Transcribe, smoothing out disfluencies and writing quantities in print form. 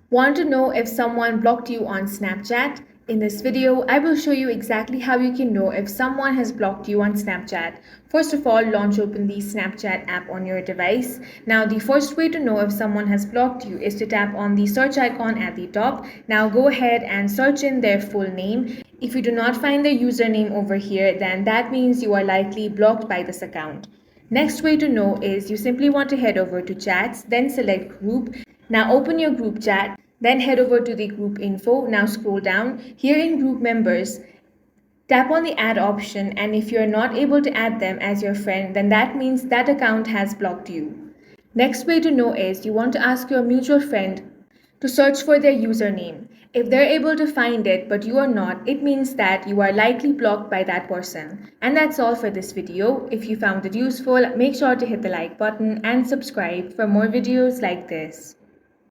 Want to know if someone blocked you on Snapchat? In this video, I will show you exactly how you can know if someone has blocked you on Snapchat. First of all, launch open the Snapchat app on your device. Now, the first way to know if someone has blocked you is to tap on the search icon at the top. Now, go ahead and search in their full name. If you do not find their username over here, then that means you are likely blocked by this account. Next way to know is you simply want to head over to chats, then select group. Now open your group chat, then head over to the group info. Now scroll down. Here in group members, tap on the add option, and if you're not able to add them as your friend, then that means that account has blocked you. Next way to know is you want to ask your mutual friend to search for their username. If they're able to find it but you are not, it means that you are likely blocked by that person. And that's all for this video. If you found it useful, make sure to hit the like button and subscribe for more videos like this.